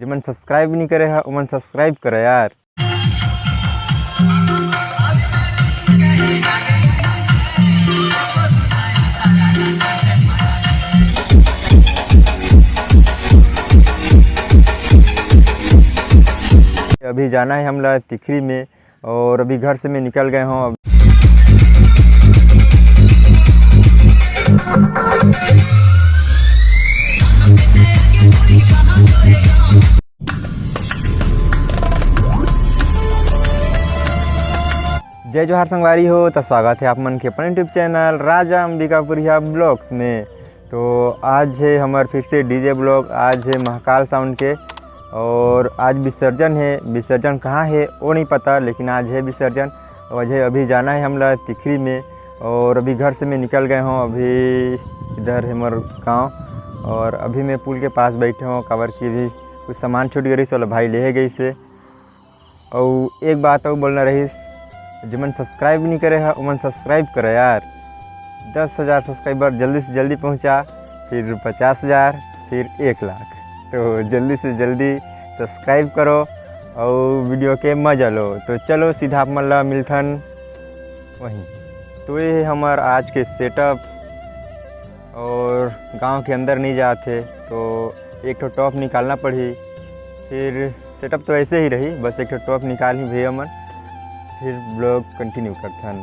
जो मन सब्सक्राइब नहीं करे है मन सब्सक्राइब करे यार। अभी जाना है हम लोग तिखरी में और अभी घर से मैं निकल गए हूँ। जय जोहार संगवारी हो, तो स्वागत है आप मन के अपने यूट्यूब चैनल राजा अंबिकापुरिया ब्लॉग्स में। तो आज है हमारे फिर से डीजे ब्लॉग। आज है महाकाल साउंड के और आज विसर्जन है। विसर्जन कहाँ है वो नहीं पता, लेकिन आज है विसर्जन। और अभी जाना है हम लोग तिखरी में और अभी घर से मैं निकल गए हूँ। अभी इधर है हमारा गाँव और अभी मैं पुल के पास बैठे हूँ। काबर की भी कुछ सामान छूट गई सो भाई ले गई से। और एक बात और बोलना रही, जो मन सब्सक्राइब नहीं करे है मन सब्सक्राइब करे यार। 10,000 सब्सक्राइबर जल्दी से जल्दी पहुंचा, फिर 50,000, फिर 1 लाख। तो जल्दी से जल्दी सब्सक्राइब करो और वीडियो के मजा लो। तो चलो सीधा आप मल्ला मिलथन वहीं। तो ये हमार आज के सेटअप और गांव के अंदर नहीं जाते तो एक तो टॉप निकालना पड़ी। फिर सेटअप तो ऐसे ही रही, बस एक तो टॉप निकाल ही भैया मन, फिर ब्लॉग कंटिन्यू करते हैं।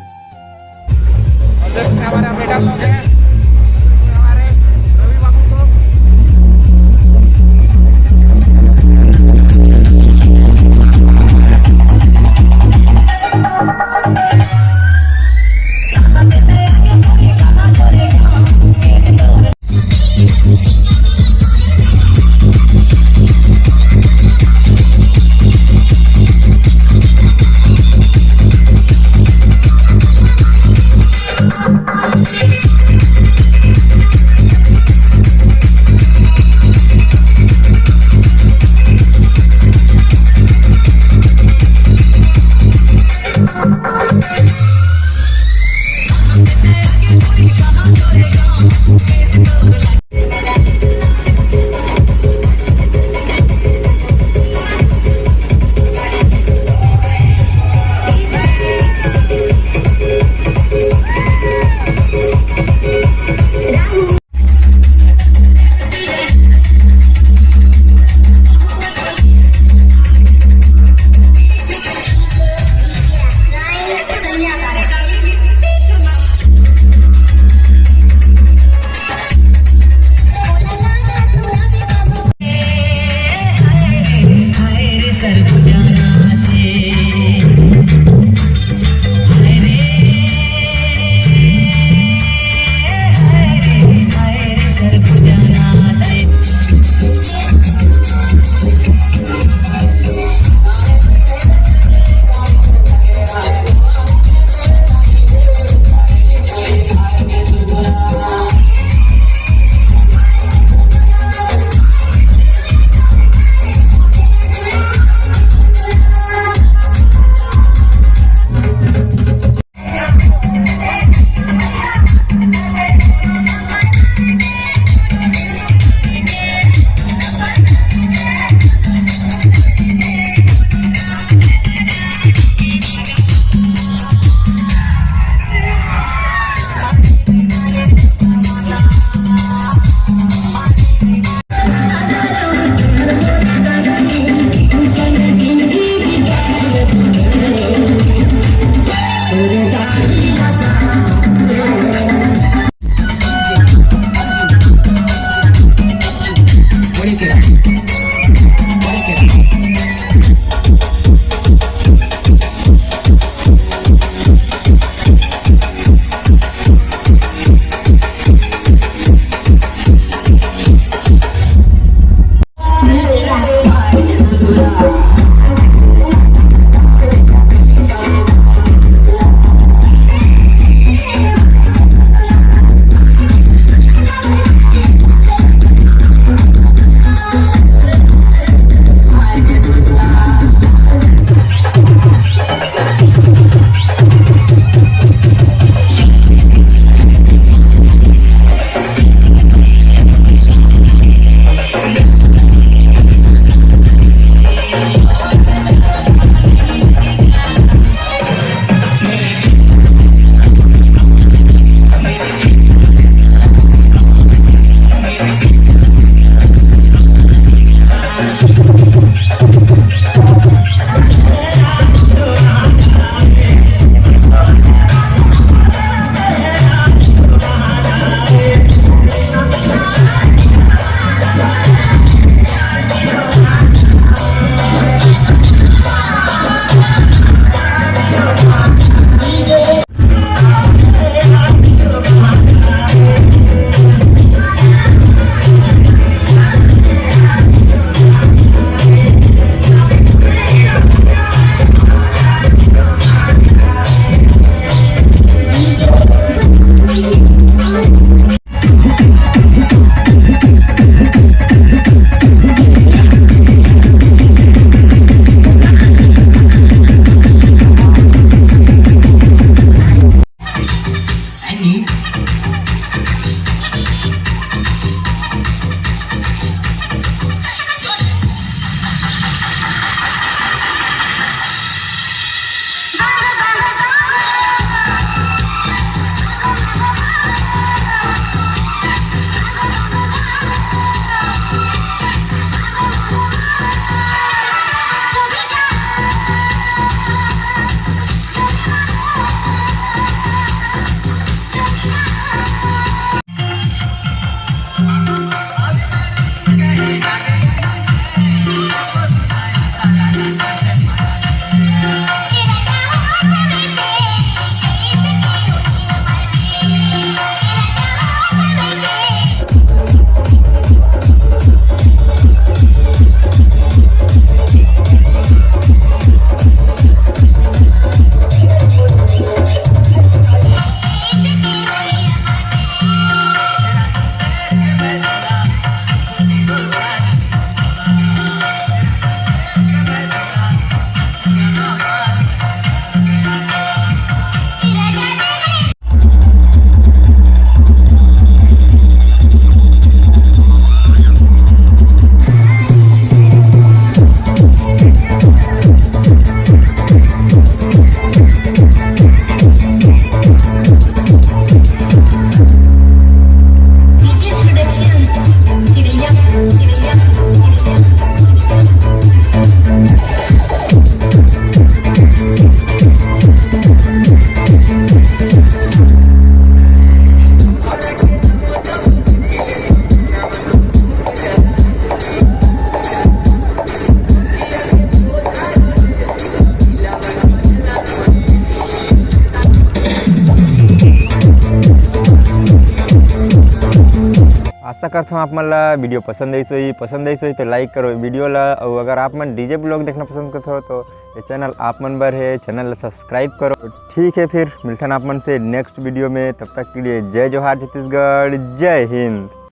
आशा करता हूँ आप मन ला वीडियो पसंद आई सोई तो लाइक करो वीडियो ला। और अगर आप मन डीजे ब्लॉग देखना पसंद करते हो तो ये चैनल आप मन बर है, चैनल ला सब्सक्राइब करो। तो ठीक है, फिर मिलते हैं आप मन से नेक्स्ट वीडियो में। तब तक के लिए जय जोहार छत्तीसगढ़, जय हिंद।